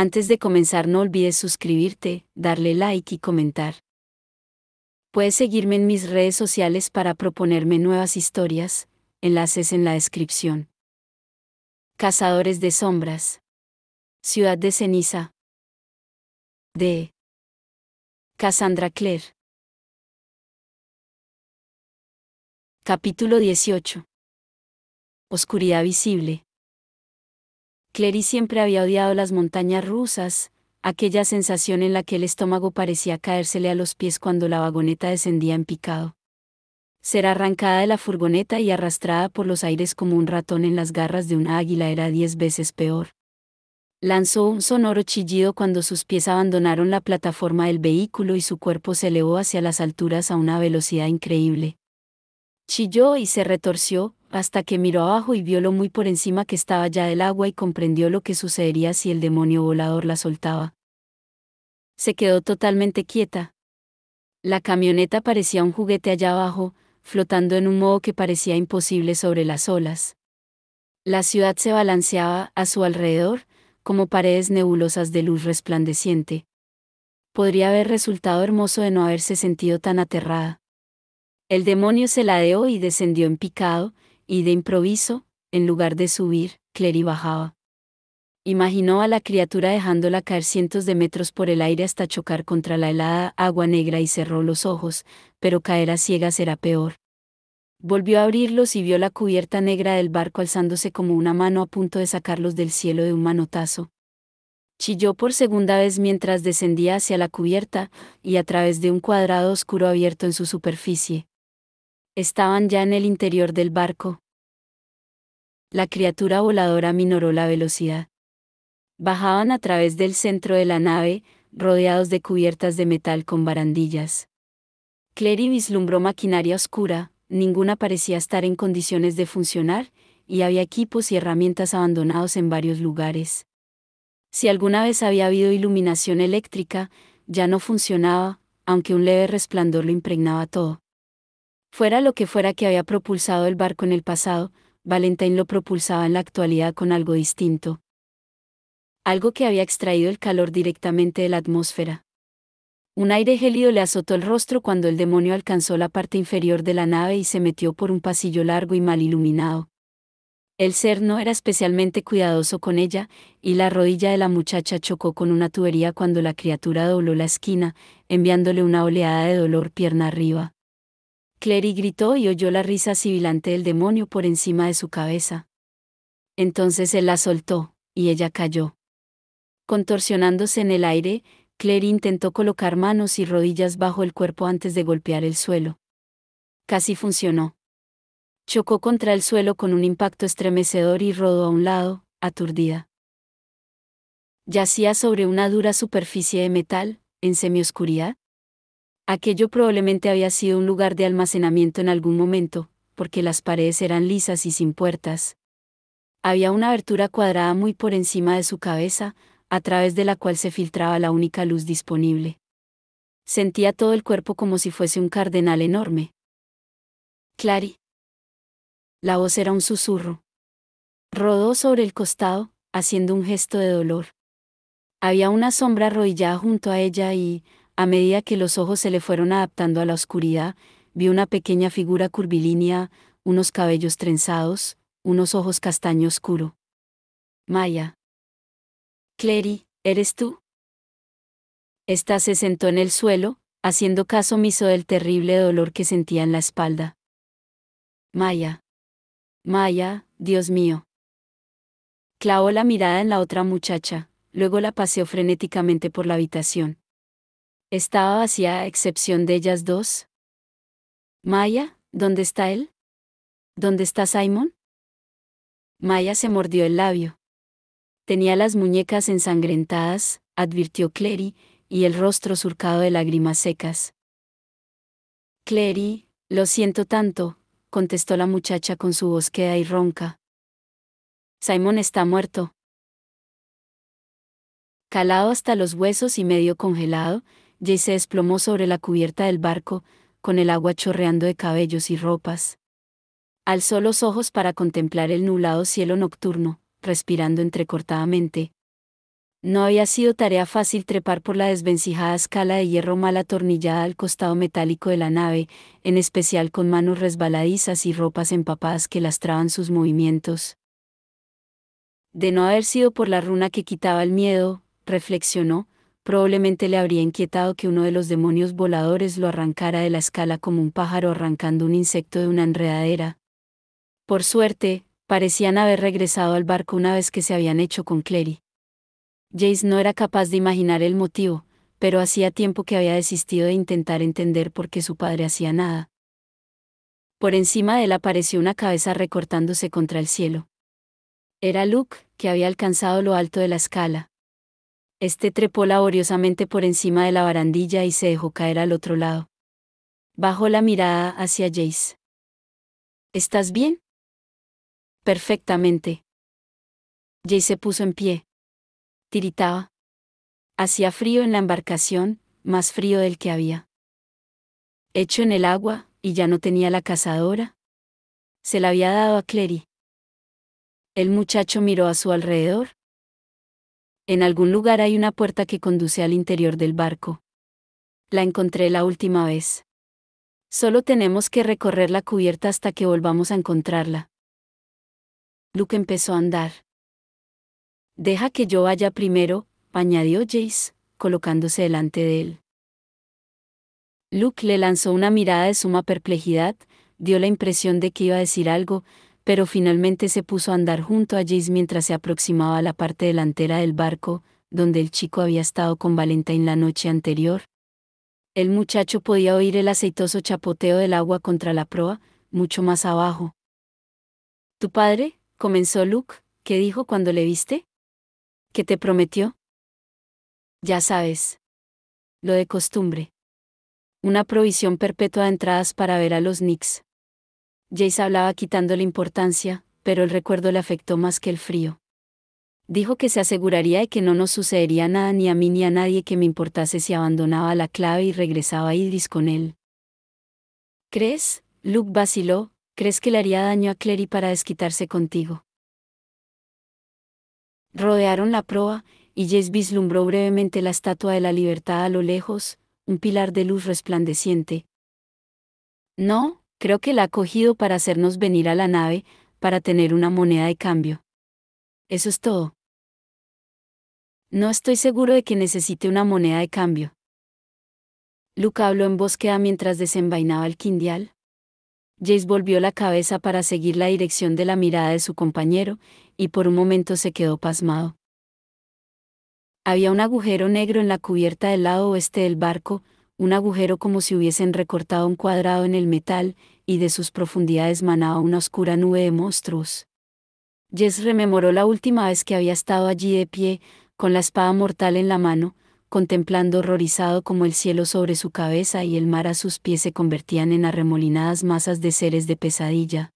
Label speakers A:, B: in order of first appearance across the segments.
A: Antes de comenzar no olvides suscribirte, darle like y comentar. Puedes seguirme en mis redes sociales para proponerme nuevas historias, enlaces en la descripción. Cazadores de sombras. Ciudad de ceniza. De Cassandra Clare. Capítulo 18. Oscuridad visible. Clary siempre había odiado las montañas rusas, aquella sensación en la que el estómago parecía caérsele a los pies cuando la vagoneta descendía en picado. Ser arrancada de la furgoneta y arrastrada por los aires como un ratón en las garras de una águila era 10 veces peor. Lanzó un sonoro chillido cuando sus pies abandonaron la plataforma del vehículo y su cuerpo se elevó hacia las alturas a una velocidad increíble. Chilló y se retorció, hasta que miró abajo y vio lo muy por encima que estaba ya del agua y comprendió lo que sucedería si el demonio volador la soltaba. Se quedó totalmente quieta. La camioneta parecía un juguete allá abajo, flotando en un modo que parecía imposible sobre las olas. La ciudad se balanceaba a su alrededor, como paredes nebulosas de luz resplandeciente. Podría haber resultado hermoso de no haberse sentido tan aterrada. El demonio se ladeó y descendió en picado, y de improviso, en lugar de subir, Clary bajaba. Imaginó a la criatura dejándola caer cientos de metros por el aire hasta chocar contra la helada agua negra y cerró los ojos, pero caer a ciegas era peor. Volvió a abrirlos y vio la cubierta negra del barco alzándose como una mano a punto de sacarlos del cielo de un manotazo. Chilló por segunda vez mientras descendía hacia la cubierta, y a través de un cuadrado oscuro abierto en su superficie. Estaban ya en el interior del barco. La criatura voladora minoró la velocidad. Bajaban a través del centro de la nave, rodeados de cubiertas de metal con barandillas. Clary vislumbró maquinaria oscura, ninguna parecía estar en condiciones de funcionar, y había equipos y herramientas abandonados en varios lugares. Si alguna vez había habido iluminación eléctrica, ya no funcionaba, aunque un leve resplandor lo impregnaba todo. Fuera lo que fuera que había propulsado el barco en el pasado, Valentine lo propulsaba en la actualidad con algo distinto. Algo que había extraído el calor directamente de la atmósfera. Un aire gélido le azotó el rostro cuando el demonio alcanzó la parte inferior de la nave y se metió por un pasillo largo y mal iluminado. El ser no era especialmente cuidadoso con ella, y la rodilla de la muchacha chocó con una tubería cuando la criatura dobló la esquina, enviándole una oleada de dolor pierna arriba. Clary gritó y oyó la risa sibilante del demonio por encima de su cabeza. Entonces él la soltó, y ella cayó. Contorsionándose en el aire, Clary intentó colocar manos y rodillas bajo el cuerpo antes de golpear el suelo. Casi funcionó. Chocó contra el suelo con un impacto estremecedor y rodó a un lado, aturdida. Yacía sobre una dura superficie de metal, en semioscuridad. Aquello probablemente había sido un lugar de almacenamiento en algún momento, porque las paredes eran lisas y sin puertas. Había una abertura cuadrada muy por encima de su cabeza, a través de la cual se filtraba la única luz disponible. Sentía todo el cuerpo como si fuese un cardenal enorme. Clary. La voz era un susurro. Rodó sobre el costado, haciendo un gesto de dolor. Había una sombra arrodillada junto a ella y, a medida que los ojos se le fueron adaptando a la oscuridad, vio una pequeña figura curvilínea, unos cabellos trenzados, unos ojos castaño oscuro. Maya. Clary, ¿eres tú? Esta se sentó en el suelo, haciendo caso omiso del terrible dolor que sentía en la espalda. Maya. Maya, Dios mío. Clavó la mirada en la otra muchacha, luego la paseó frenéticamente por la habitación. Estaba vacía a excepción de ellas dos. Maya, ¿dónde está él? ¿Dónde está Simon? Maya se mordió el labio. Tenía las muñecas ensangrentadas, advirtió Clary, y el rostro surcado de lágrimas secas. Clary, lo siento tanto, contestó la muchacha con su voz queda y ronca. Simon está muerto. Calado hasta los huesos y medio congelado, Jay se desplomó sobre la cubierta del barco, con el agua chorreando de cabellos y ropas. Alzó los ojos para contemplar el nublado cielo nocturno, respirando entrecortadamente. No había sido tarea fácil trepar por la desvencijada escala de hierro mal atornillada al costado metálico de la nave, en especial con manos resbaladizas y ropas empapadas que lastraban sus movimientos. De no haber sido por la runa que quitaba el miedo, reflexionó, probablemente le habría inquietado que uno de los demonios voladores lo arrancara de la escala como un pájaro arrancando un insecto de una enredadera. Por suerte, parecían haber regresado al barco una vez que se habían hecho con Clary. Jace no era capaz de imaginar el motivo, pero hacía tiempo que había desistido de intentar entender por qué su padre hacía nada. Por encima de él apareció una cabeza recortándose contra el cielo. Era Luke, que había alcanzado lo alto de la escala. Este trepó laboriosamente por encima de la barandilla y se dejó caer al otro lado. Bajó la mirada hacia Jace. ¿Estás bien? Perfectamente. Jace se puso en pie. Tiritaba. Hacía frío en la embarcación, más frío del que había hecho en el agua, y ya no tenía la cazadora. Se la había dado a Clary. El muchacho miró a su alrededor. En algún lugar hay una puerta que conduce al interior del barco. La encontré la última vez. Solo tenemos que recorrer la cubierta hasta que volvamos a encontrarla. Luke empezó a andar. Deja que yo vaya primero, añadió Jace, colocándose delante de él. Luke le lanzó una mirada de suma perplejidad, dio la impresión de que iba a decir algo, pero finalmente se puso a andar junto a Jace mientras se aproximaba a la parte delantera del barco, donde el chico había estado con Valentine la noche anterior. El muchacho podía oír el aceitoso chapoteo del agua contra la proa, mucho más abajo. ¿Tu padre? Comenzó Luke. ¿Qué dijo cuando le viste? ¿Qué te prometió? Ya sabes. Lo de costumbre. Una provisión perpetua de entradas para ver a los Knicks. Jace hablaba quitándole importancia, pero el recuerdo le afectó más que el frío. Dijo que se aseguraría de que no nos sucedería nada ni a mí ni a nadie que me importase si abandonaba la clave y regresaba a Idris con él. ¿Crees? Luke vaciló. ¿Crees que le haría daño a Clary para desquitarse contigo? Rodearon la proa, y Jace vislumbró brevemente la Estatua de la Libertad a lo lejos, un pilar de luz resplandeciente. No, creo que la ha cogido para hacernos venir a la nave, para tener una moneda de cambio. Eso es todo. No estoy seguro de que necesite una moneda de cambio. Luke habló en voz queda mientras desenvainaba el quindial. Jace volvió la cabeza para seguir la dirección de la mirada de su compañero, y por un momento se quedó pasmado. Había un agujero negro en la cubierta del lado oeste del barco, un agujero como si hubiesen recortado un cuadrado en el metal, y de sus profundidades manaba una oscura nube de monstruos. Jess rememoró la última vez que había estado allí de pie, con la espada mortal en la mano, contemplando horrorizado como el cielo sobre su cabeza y el mar a sus pies se convertían en arremolinadas masas de seres de pesadilla.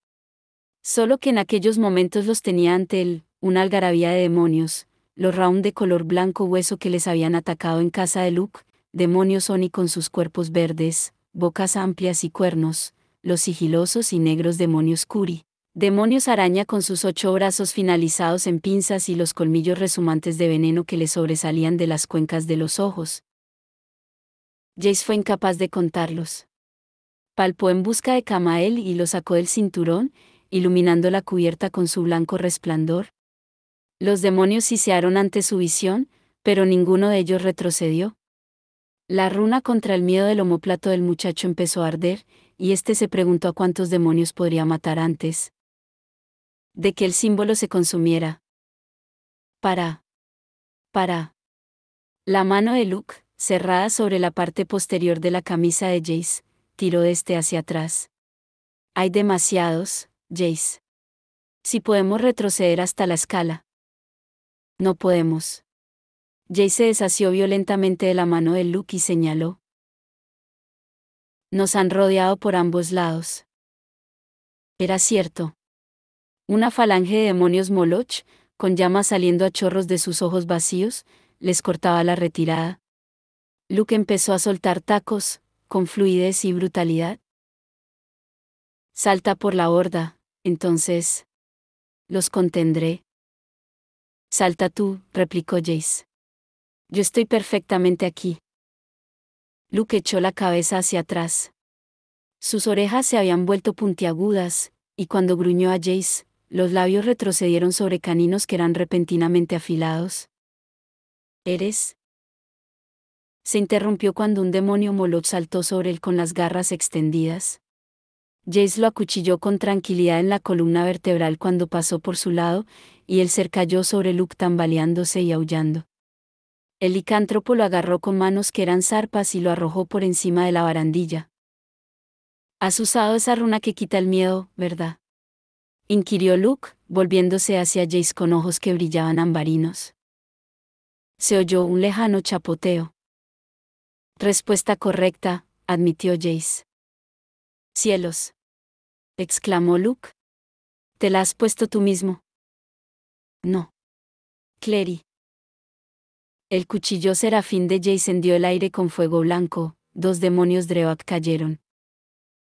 A: Solo que en aquellos momentos los tenía ante él, una algarabía de demonios, los Raum de color blanco hueso que les habían atacado en casa de Luke, demonios Oni con sus cuerpos verdes, bocas amplias y cuernos, los sigilosos y negros demonios Kuri, demonios araña con sus 8 brazos finalizados en pinzas y los colmillos resumantes de veneno que le sobresalían de las cuencas de los ojos. Jace fue incapaz de contarlos. Palpó en busca de Camael y lo sacó del cinturón, iluminando la cubierta con su blanco resplandor. Los demonios sisearon ante su visión, pero ninguno de ellos retrocedió. La runa contra el miedo del omóplato del muchacho empezó a arder, y éste se preguntó a cuántos demonios podría matar antes de que el símbolo se consumiera. Para. La mano de Luke, cerrada sobre la parte posterior de la camisa de Jace, tiró de este hacia atrás. Hay demasiados, Jace. Si podemos retroceder hasta la escala. No podemos. Jace se desasió violentamente de la mano de Luke y señaló. Nos han rodeado por ambos lados. Era cierto. Una falange de demonios Moloch, con llamas saliendo a chorros de sus ojos vacíos, les cortaba la retirada. Luke empezó a soltar tacos, con fluidez y brutalidad. Salta por la borda, entonces. Los contendré. Salta tú, replicó Jace. Yo estoy perfectamente aquí. Luke echó la cabeza hacia atrás. Sus orejas se habían vuelto puntiagudas, y cuando gruñó a Jace, los labios retrocedieron sobre caninos que eran repentinamente afilados. ¿Eres? Se interrumpió cuando un demonio moloch saltó sobre él con las garras extendidas. Jace lo acuchilló con tranquilidad en la columna vertebral cuando pasó por su lado, y él se cayó sobre Luke tambaleándose y aullando. El licántropo lo agarró con manos que eran zarpas y lo arrojó por encima de la barandilla. «Has usado esa runa que quita el miedo, ¿verdad?», inquirió Luke, volviéndose hacia Jace con ojos que brillaban ambarinos. Se oyó un lejano chapoteo. «Respuesta correcta», admitió Jace. «Cielos», exclamó Luke. «¿Te la has puesto tú mismo?» «No. Clary». El cuchillo serafín de Jace hendió el aire con fuego blanco, 2 demonios Dreoak cayeron.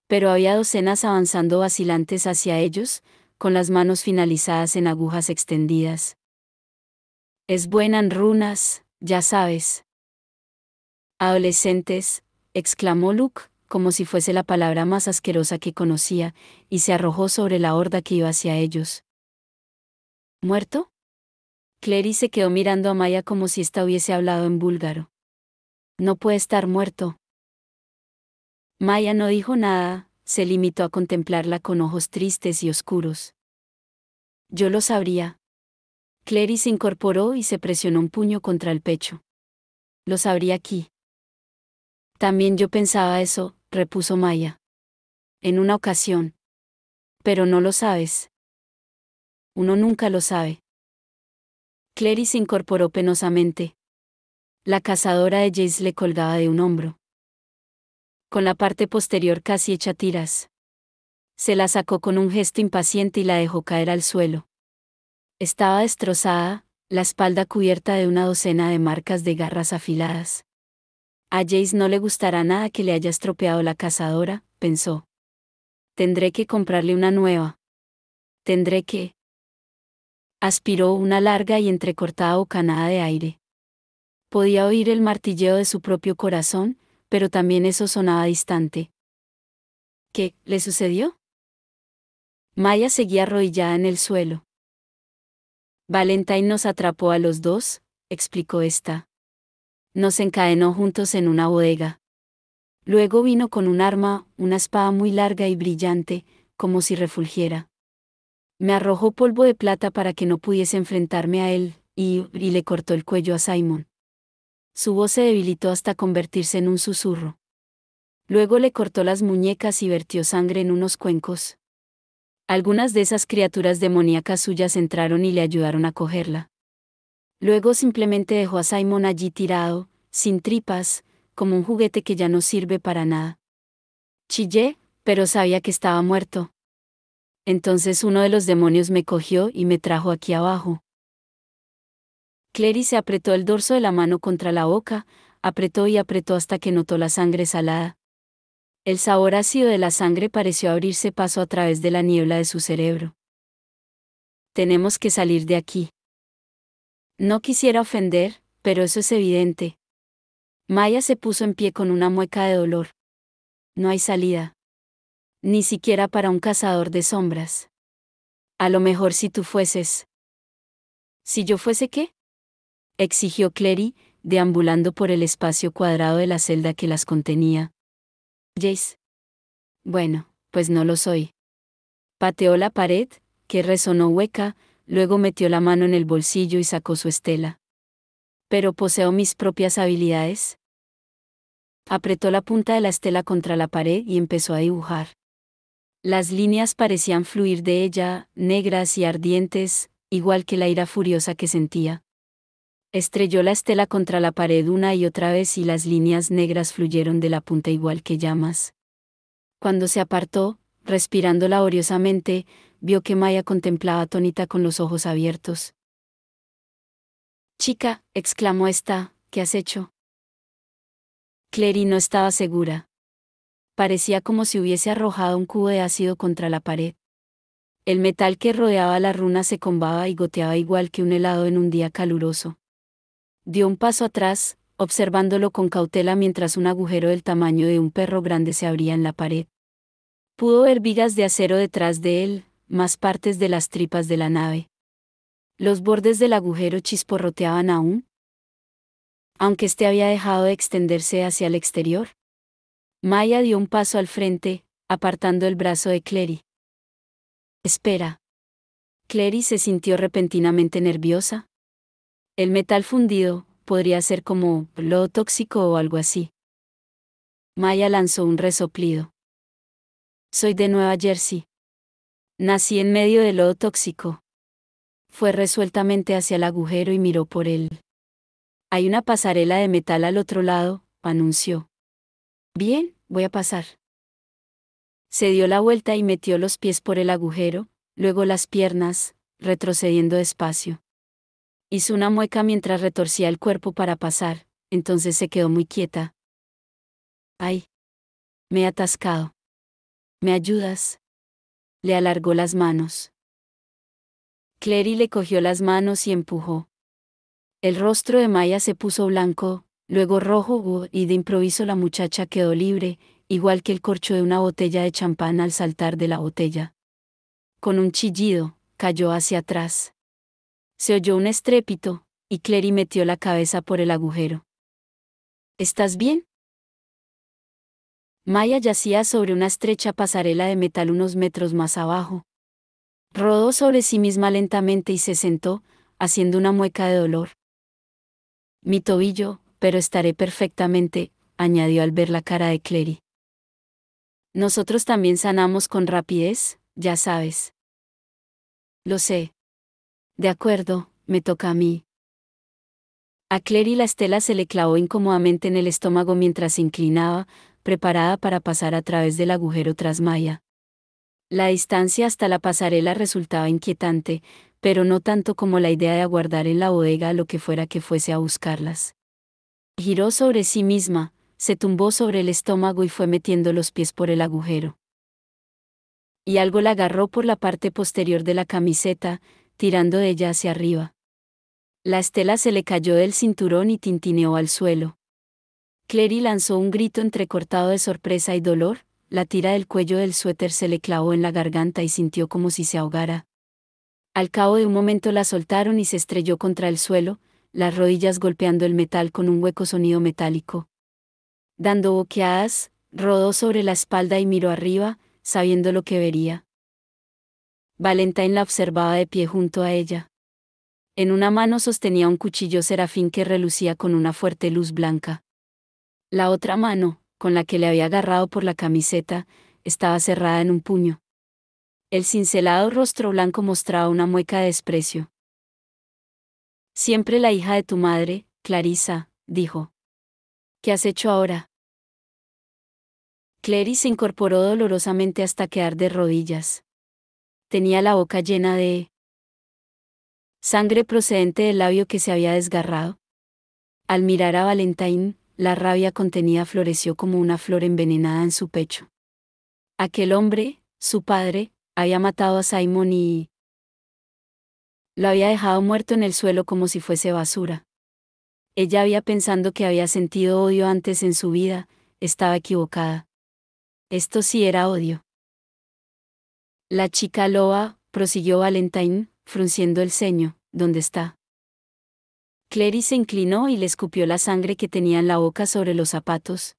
A: Pero había docenas avanzando vacilantes hacia ellos, con las manos finalizadas en agujas extendidas. «Es buena en runas, ya sabes». «Adolescentes», exclamó Luke, como si fuese la palabra más asquerosa que conocía, y se arrojó sobre la horda que iba hacia ellos. «¿Muerto?». Clary se quedó mirando a Maya como si ésta hubiese hablado en búlgaro. «No puede estar muerto». Maya no dijo nada, se limitó a contemplarla con ojos tristes y oscuros. «Yo lo sabría». Clary se incorporó y se presionó un puño contra el pecho. «Lo sabría aquí». «También yo pensaba eso», repuso Maya. «En una ocasión. Pero no lo sabes». «Uno nunca lo sabe». Clary se incorporó penosamente. La cazadora de Jace le colgaba de un hombro, con la parte posterior casi hecha tiras. Se la sacó con un gesto impaciente y la dejó caer al suelo. Estaba destrozada, la espalda cubierta de una docena de marcas de garras afiladas. A Jace no le gustará nada que le haya estropeado la cazadora, pensó. Tendré que comprarle una nueva. Tendré que... Aspiró una larga y entrecortada bocanada de aire. Podía oír el martilleo de su propio corazón, pero también eso sonaba distante. ¿Qué le sucedió? Maya seguía arrodillada en el suelo. «Valentine nos atrapó a los dos», explicó esta. «Nos encadenó juntos en una bodega. Luego vino con un arma, una espada muy larga y brillante, como si refulgiera. Me arrojó polvo de plata para que no pudiese enfrentarme a él, y le cortó el cuello a Simon». Su voz se debilitó hasta convertirse en un susurro. Luego le cortó las muñecas y vertió sangre en unos cuencos. Algunas de esas criaturas demoníacas suyas entraron y le ayudaron a cogerla. Luego simplemente dejó a Simon allí tirado, sin tripas, como un juguete que ya no sirve para nada. Chillé, pero sabía que estaba muerto. Entonces uno de los demonios me cogió y me trajo aquí abajo. Clary se apretó el dorso de la mano contra la boca, apretó y apretó hasta que notó la sangre salada. El sabor ácido de la sangre pareció abrirse paso a través de la niebla de su cerebro. «Tenemos que salir de aquí». No quisiera ofender, pero eso es evidente. Maya se puso en pie con una mueca de dolor. «No hay salida. Ni siquiera para un cazador de sombras. A lo mejor si tú fueses». «¿Si yo fuese qué?», exigió Clary, deambulando por el espacio cuadrado de la celda que las contenía. «Jace». «Bueno, pues no lo soy». Pateó la pared, que resonó hueca, luego metió la mano en el bolsillo y sacó su estela. «¿Pero poseo mis propias habilidades?». Apretó la punta de la estela contra la pared y empezó a dibujar. Las líneas parecían fluir de ella, negras y ardientes, igual que la ira furiosa que sentía. Estrelló la estela contra la pared una y otra vez y las líneas negras fluyeron de la punta igual que llamas. Cuando se apartó, respirando laboriosamente, vio que Maya contemplaba atónita con los ojos abiertos. «Chica», exclamó esta, «¿qué has hecho?». Clary no estaba segura. Parecía como si hubiese arrojado un cubo de ácido contra la pared. El metal que rodeaba la runa se combaba y goteaba igual que un helado en un día caluroso. Dio un paso atrás, observándolo con cautela mientras un agujero del tamaño de un perro grande se abría en la pared. Pudo ver vigas de acero detrás de él, más partes de las tripas de la nave. Los bordes del agujero chisporroteaban aún, aunque éste había dejado de extenderse hacia el exterior. Maya dio un paso al frente, apartando el brazo de Clary. Espera. Clary se sintió repentinamente nerviosa. El metal fundido podría ser como lodo tóxico o algo así. Maya lanzó un resoplido. Soy de Nueva Jersey. Nací en medio del lodo tóxico. Fue resueltamente hacia el agujero y miró por él. Hay una pasarela de metal al otro lado, anunció. Bien, voy a pasar. Se dio la vuelta y metió los pies por el agujero, luego las piernas, retrocediendo despacio. Hizo una mueca mientras retorcía el cuerpo para pasar, entonces se quedó muy quieta. ¡Ay! Me he atascado. ¿Me ayudas? Le alargó las manos. Clary le cogió las manos y empujó. El rostro de Maya se puso blanco, luego rojo y de improviso la muchacha quedó libre, igual que el corcho de una botella de champán al saltar de la botella. Con un chillido, cayó hacia atrás. Se oyó un estrépito, y Clary metió la cabeza por el agujero. ¿Estás bien? Maya yacía sobre una estrecha pasarela de metal unos metros más abajo. Rodó sobre sí misma lentamente y se sentó, haciendo una mueca de dolor. Mi tobillo, pero estaré perfectamente, añadió al ver la cara de Clary. Nosotros también sanamos con rapidez, ya sabes. Lo sé. De acuerdo, me toca a mí. A Clary la estela se le clavó incómodamente en el estómago mientras se inclinaba, preparada para pasar a través del agujero tras Maya. La distancia hasta la pasarela resultaba inquietante, pero no tanto como la idea de aguardar en la bodega lo que fuera que fuese a buscarlas. Giró sobre sí misma, se tumbó sobre el estómago y fue metiendo los pies por el agujero. Y algo la agarró por la parte posterior de la camiseta, tirando de ella hacia arriba. La estela se le cayó del cinturón y tintineó al suelo. Clary lanzó un grito entrecortado de sorpresa y dolor, la tira del cuello del suéter se le clavó en la garganta y sintió como si se ahogara. Al cabo de un momento la soltaron y se estrelló contra el suelo, las rodillas golpeando el metal con un hueco sonido metálico. Dando boqueadas, rodó sobre la espalda y miró arriba, sabiendo lo que vería. Valentine la observaba de pie junto a ella. En una mano sostenía un cuchillo serafín que relucía con una fuerte luz blanca. La otra mano, con la que le había agarrado por la camiseta, estaba cerrada en un puño. El cincelado rostro blanco mostraba una mueca de desprecio. Siempre la hija de tu madre, Clarissa, dijo. ¿Qué has hecho ahora? Clary se incorporó dolorosamente hasta quedar de rodillas. Tenía la boca llena de sangre procedente del labio que se había desgarrado. Al mirar a Valentine, la rabia contenida floreció como una flor envenenada en su pecho. Aquel hombre, su padre, había matado a Simon y lo había dejado muerto en el suelo como si fuese basura. Ella había pensado que había sentido odio antes en su vida, estaba equivocada. Esto sí era odio. La chica loba, prosiguió Valentine, frunciendo el ceño, ¿dónde está? Clary se inclinó y le escupió la sangre que tenía en la boca sobre los zapatos.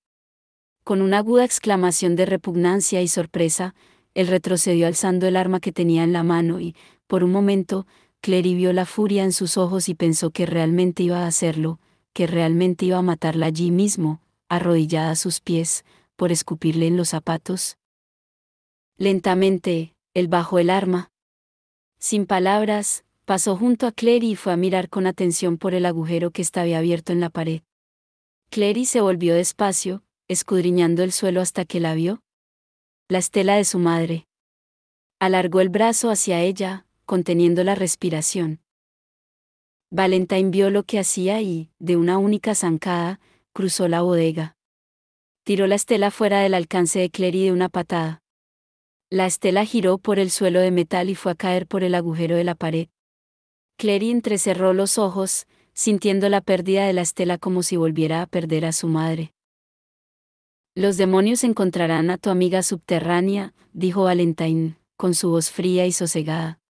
A: Con una aguda exclamación de repugnancia y sorpresa, él retrocedió alzando el arma que tenía en la mano y, por un momento, Clary vio la furia en sus ojos y pensó que realmente iba a hacerlo, que realmente iba a matarla allí mismo, arrodillada a sus pies, por escupirle en los zapatos. Lentamente, él bajó el arma. Sin palabras, pasó junto a Clary y fue a mirar con atención por el agujero que estaba abierto en la pared. Clary se volvió despacio, escudriñando el suelo hasta que la vio. La estela de su madre. Alargó el brazo hacia ella, conteniendo la respiración. Valentine vio lo que hacía y, de una única zancada, cruzó la bodega. Tiró la estela fuera del alcance de Clary de una patada. La estela giró por el suelo de metal y fue a caer por el agujero de la pared. Clary entrecerró los ojos, sintiendo la pérdida de la estela como si volviera a perder a su madre. Los demonios encontrarán a tu amiga subterránea, dijo Valentine, con su voz fría y sosegada,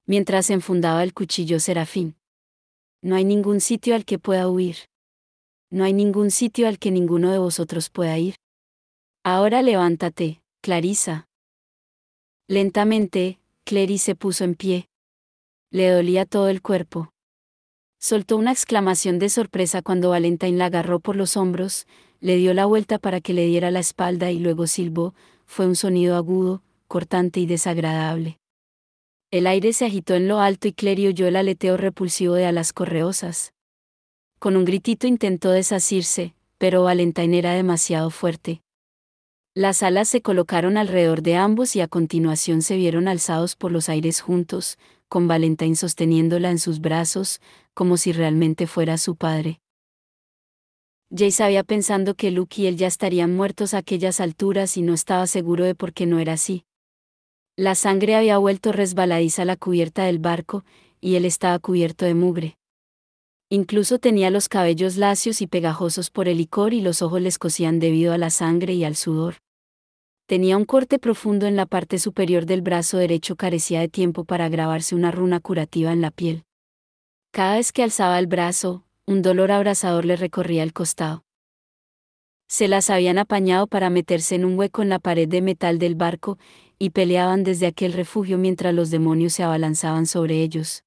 A: mientras enfundaba el cuchillo Serafín. No hay ningún sitio al que pueda huir. No hay ningún sitio al que ninguno de vosotros pueda ir. Ahora levántate, Clarissa. Lentamente, Clary se puso en pie. Le dolía todo el cuerpo. Soltó una exclamación de sorpresa cuando Valentine la agarró por los hombros, le dio la vuelta para que le diera la espalda y luego silbó. Fue un sonido agudo, cortante y desagradable. El aire se agitó en lo alto y Clary oyó el aleteo repulsivo de alas correosas. Con un gritito intentó desasirse, pero Valentine era demasiado fuerte. Las alas se colocaron alrededor de ambos y a continuación se vieron alzados por los aires juntos, con Valentine sosteniéndola en sus brazos, como si realmente fuera su padre. Jace sabía pensando que Luke y él ya estarían muertos a aquellas alturas y no estaba seguro de por qué no era así. La sangre había vuelto resbaladiza a la cubierta del barco, y él estaba cubierto de mugre. Incluso tenía los cabellos lacios y pegajosos por el licor y los ojos le escocían debido a la sangre y al sudor. Tenía un corte profundo en la parte superior del brazo derecho, carecía de tiempo para grabarse una runa curativa en la piel. Cada vez que alzaba el brazo, un dolor abrasador le recorría el costado. Se las habían apañado para meterse en un hueco en la pared de metal del barco, y peleaban desde aquel refugio mientras los demonios se abalanzaban sobre ellos.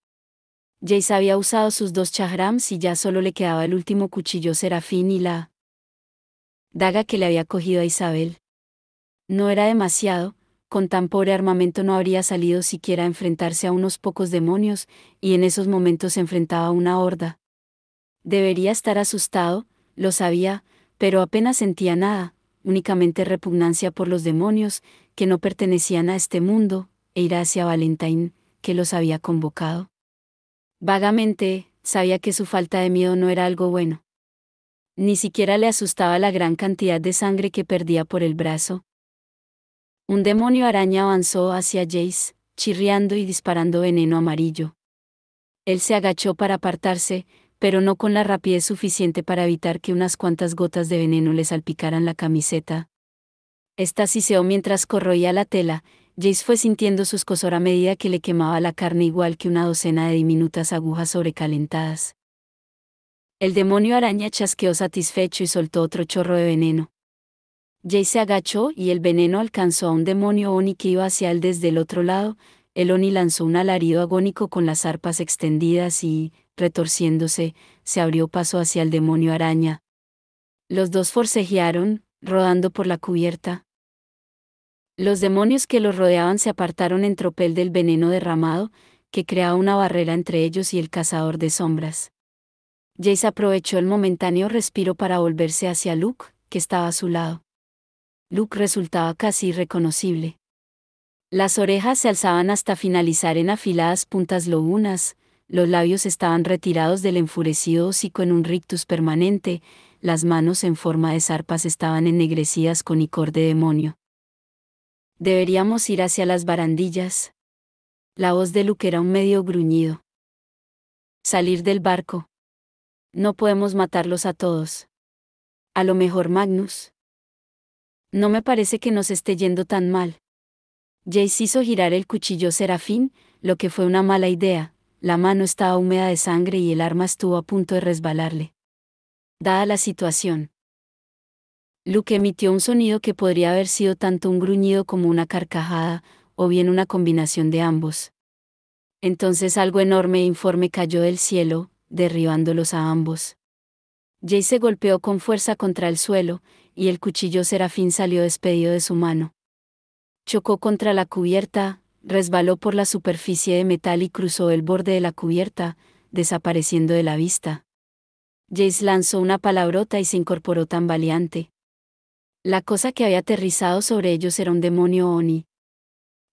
A: Jace había usado sus 2 chagrams y ya solo le quedaba el último cuchillo Serafín y la daga que le había cogido a Isabel. No era demasiado, con tan pobre armamento no habría salido siquiera a enfrentarse a unos pocos demonios, y en esos momentos se enfrentaba a una horda. Debería estar asustado, lo sabía, pero apenas sentía nada, únicamente repugnancia por los demonios, que no pertenecían a este mundo, e ira hacia Valentine, que los había convocado. Vagamente, sabía que su falta de miedo no era algo bueno. Ni siquiera le asustaba la gran cantidad de sangre que perdía por el brazo. Un demonio araña avanzó hacia Jace, chirriando y disparando veneno amarillo. Él se agachó para apartarse, pero no con la rapidez suficiente para evitar que unas cuantas gotas de veneno le salpicaran la camiseta. Esta siseó mientras corroía la tela. Jace fue sintiendo su escozor a medida que le quemaba la carne igual que una docena de diminutas agujas sobrecalentadas. El demonio araña chasqueó satisfecho y soltó otro chorro de veneno. Jace se agachó y el veneno alcanzó a un demonio Oni que iba hacia él desde el otro lado. El Oni lanzó un alarido agónico con las arpas extendidas y, retorciéndose, se abrió paso hacia el demonio araña. Los dos forcejearon, rodando por la cubierta. Los demonios que los rodeaban se apartaron en tropel del veneno derramado, que creaba una barrera entre ellos y el cazador de sombras. Jace aprovechó el momentáneo respiro para volverse hacia Luke, que estaba a su lado. Luke resultaba casi irreconocible. Las orejas se alzaban hasta finalizar en afiladas puntas lobunas, los labios estaban retirados del enfurecido hocico en un rictus permanente, las manos en forma de zarpas estaban ennegrecidas con icor de demonio. Deberíamos ir hacia las barandillas. La voz de Luke era un medio gruñido. Salir del barco. No podemos matarlos a todos. A lo mejor Magnus. No me parece que nos esté yendo tan mal. Jace hizo girar el cuchillo Serafín, lo que fue una mala idea. La mano estaba húmeda de sangre y el arma estuvo a punto de resbalarle. Dada la situación, Luke emitió un sonido que podría haber sido tanto un gruñido como una carcajada, o bien una combinación de ambos. Entonces algo enorme e informe cayó del cielo, derribándolos a ambos. Jace se golpeó con fuerza contra el suelo, y el cuchillo Serafín salió despedido de su mano. Chocó contra la cubierta, resbaló por la superficie de metal y cruzó el borde de la cubierta, desapareciendo de la vista. Jace lanzó una palabrota y se incorporó tambaleante. La cosa que había aterrizado sobre ellos era un demonio Oni.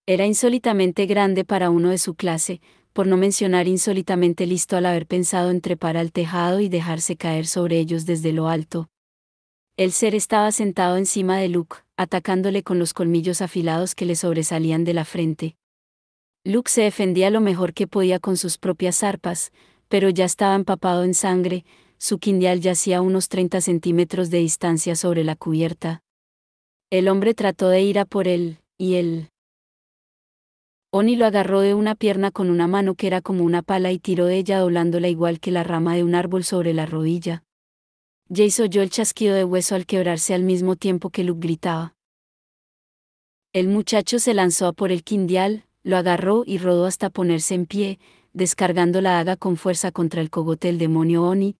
A: Era insólitamente grande para uno de su clase, por no mencionar insólitamente listo al haber pensado en trepar al tejado y dejarse caer sobre ellos desde lo alto. El ser estaba sentado encima de Luke, atacándole con los colmillos afilados que le sobresalían de la frente. Luke se defendía lo mejor que podía con sus propias arpas, pero ya estaba empapado en sangre. Su quindial yacía a unos 30 centímetros de distancia sobre la cubierta. El hombre trató de ir a por él, y él. Oni lo agarró de una pierna con una mano que era como una pala y tiró de ella doblándola igual que la rama de un árbol sobre la rodilla. Jace oyó el chasquido de hueso al quebrarse al mismo tiempo que Luke gritaba. El muchacho se lanzó a por el quindial, lo agarró y rodó hasta ponerse en pie, descargando la daga con fuerza contra el cogote del demonio Oni.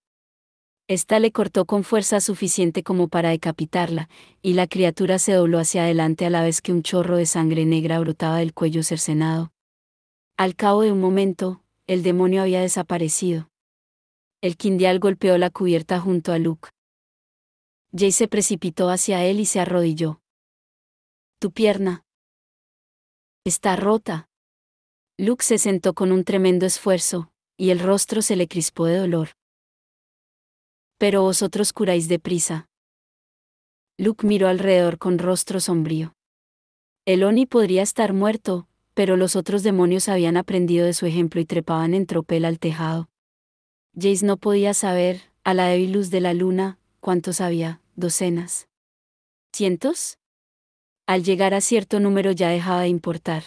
A: Esta le cortó con fuerza suficiente como para decapitarla, y la criatura se dobló hacia adelante a la vez que un chorro de sangre negra brotaba del cuello cercenado. Al cabo de un momento, el demonio había desaparecido. El quindial golpeó la cubierta junto a Luke. Jay se precipitó hacia él y se arrodilló. «Tu pierna está rota». Luke se sentó con un tremendo esfuerzo, y el rostro se le crispó de dolor. «Pero vosotros curáis deprisa». Luke miró alrededor con rostro sombrío. El Oni podría estar muerto, pero los otros demonios habían aprendido de su ejemplo y trepaban en tropel al tejado. Jace no podía saber, a la débil luz de la luna, cuántos había, docenas. ¿Cientos? Al llegar a cierto número ya dejaba de importar.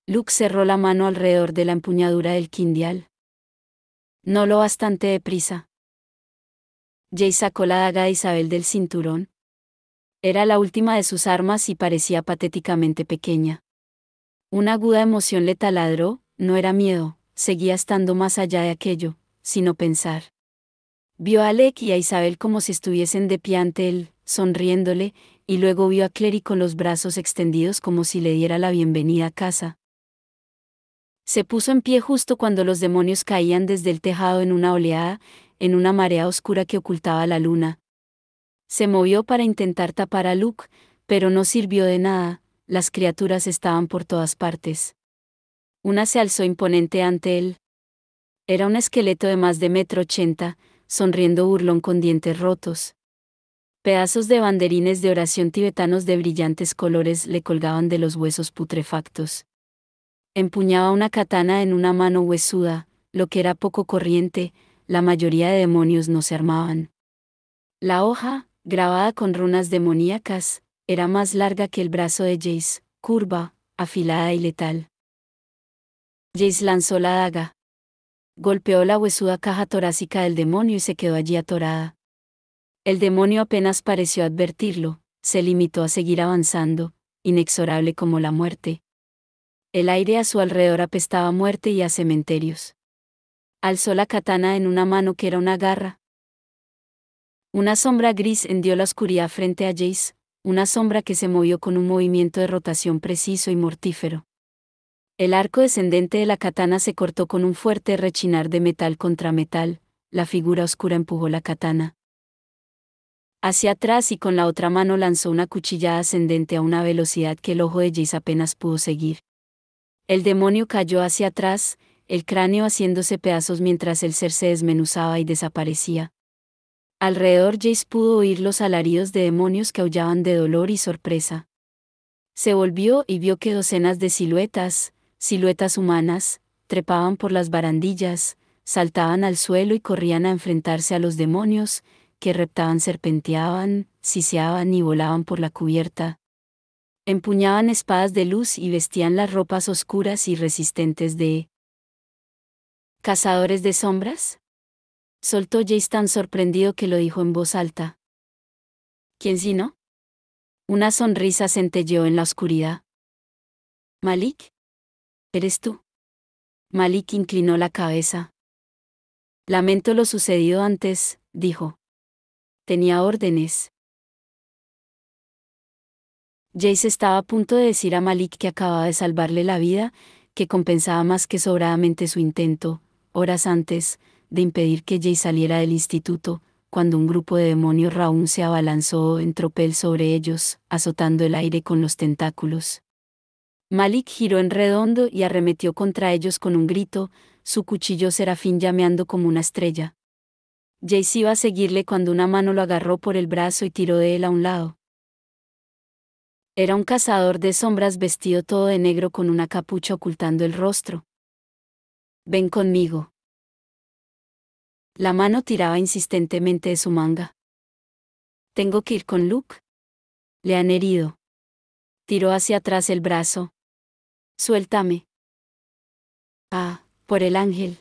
A: Luke cerró la mano alrededor de la empuñadura del quindial. No lo bastante deprisa. Jace sacó la daga de Isabel del cinturón. Era la última de sus armas y parecía patéticamente pequeña. Una aguda emoción le taladró, no era miedo, seguía estando más allá de aquello, sino pensar. Vio a Alec y a Isabel como si estuviesen de pie ante él, sonriéndole, y luego vio a Clary con los brazos extendidos como si le diera la bienvenida a casa. Se puso en pie justo cuando los demonios caían desde el tejado en una oleada, en una marea oscura que ocultaba la luna. Se movió para intentar tapar a Luke, pero no sirvió de nada, las criaturas estaban por todas partes. Una se alzó imponente ante él. Era un esqueleto de más de 1,80 m, sonriendo burlón con dientes rotos. Pedazos de banderines de oración tibetanos de brillantes colores le colgaban de los huesos putrefactos. Empuñaba una katana en una mano huesuda, lo que era poco corriente, la mayoría de demonios no se armaban. La hoja, grabada con runas demoníacas, era más larga que el brazo de Jace, curva, afilada y letal. Jace lanzó la daga. Golpeó la huesuda caja torácica del demonio y se quedó allí atorada. El demonio apenas pareció advertirlo, se limitó a seguir avanzando, inexorable como la muerte. El aire a su alrededor apestaba a muerte y a cementerios. Alzó la katana en una mano que era una garra. Una sombra gris hendió la oscuridad frente a Jace, una sombra que se movió con un movimiento de rotación preciso y mortífero. El arco descendente de la katana se cortó con un fuerte rechinar de metal contra metal, la figura oscura empujó la katana hacia atrás y con la otra mano lanzó una cuchillada ascendente a una velocidad que el ojo de Jace apenas pudo seguir. El demonio cayó hacia atrás, el cráneo haciéndose pedazos mientras el ser se desmenuzaba y desaparecía. Alrededor Jace pudo oír los alaridos de demonios que aullaban de dolor y sorpresa. Se volvió y vio que docenas de siluetas humanas, trepaban por las barandillas, saltaban al suelo y corrían a enfrentarse a los demonios, que reptaban, serpenteaban, siseaban y volaban por la cubierta. Empuñaban espadas de luz y vestían las ropas oscuras y resistentes de ¿cazadores de sombras? Soltó Jace tan sorprendido que lo dijo en voz alta. ¿Quién si no? Una sonrisa centelleó en la oscuridad. ¿Malik? ¿Eres tú? Malik inclinó la cabeza. Lamento lo sucedido antes, dijo. Tenía órdenes. Jace estaba a punto de decir a Malik que acababa de salvarle la vida, que compensaba más que sobradamente su intento, horas antes, de impedir que Jace saliera del instituto, cuando un grupo de demonios Raun se abalanzó en tropel sobre ellos, azotando el aire con los tentáculos. Malik giró en redondo y arremetió contra ellos con un grito, su cuchillo serafín llameando como una estrella. Jace iba a seguirle cuando una mano lo agarró por el brazo y tiró de él a un lado. Era un cazador de sombras vestido todo de negro con una capucha ocultando el rostro. «Ven conmigo», La mano tiraba insistentemente de su manga. Tengo que ir con Luke. Le han herido. Tiró hacia atrás el brazo. Suéltame. Ah, por el ángel.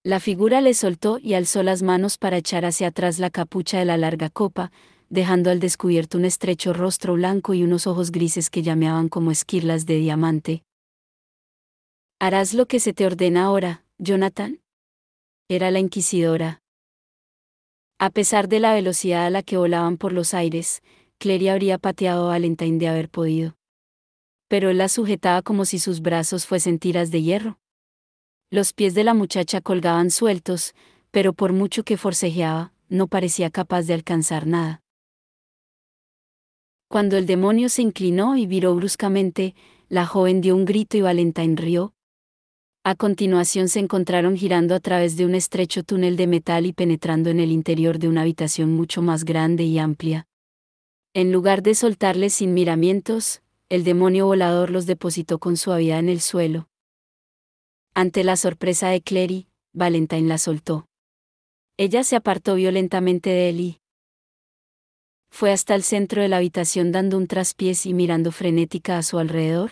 A: La figura le soltó y alzó las manos para echar hacia atrás la capucha de la larga copa, dejando al descubierto un estrecho rostro blanco y unos ojos grises que llameaban como esquirlas de diamante. ¿Harás lo que se te ordena ahora, Jonathan? Era la inquisidora. A pesar de la velocidad a la que volaban por los aires, Clary habría pateado a Valentine de haber podido. Pero él la sujetaba como si sus brazos fuesen tiras de hierro. Los pies de la muchacha colgaban sueltos, pero por mucho que forcejeaba, no parecía capaz de alcanzar nada. Cuando el demonio se inclinó y viró bruscamente, la joven dio un grito y Valentine rió. A continuación se encontraron girando a través de un estrecho túnel de metal y penetrando en el interior de una habitación mucho más grande y amplia. En lugar de soltarles sin miramientos, el demonio volador los depositó con suavidad en el suelo. Ante la sorpresa de Clary, Valentine la soltó. Ella se apartó violentamente de él y fue hasta el centro de la habitación dando un traspiés y mirando frenética a su alrededor.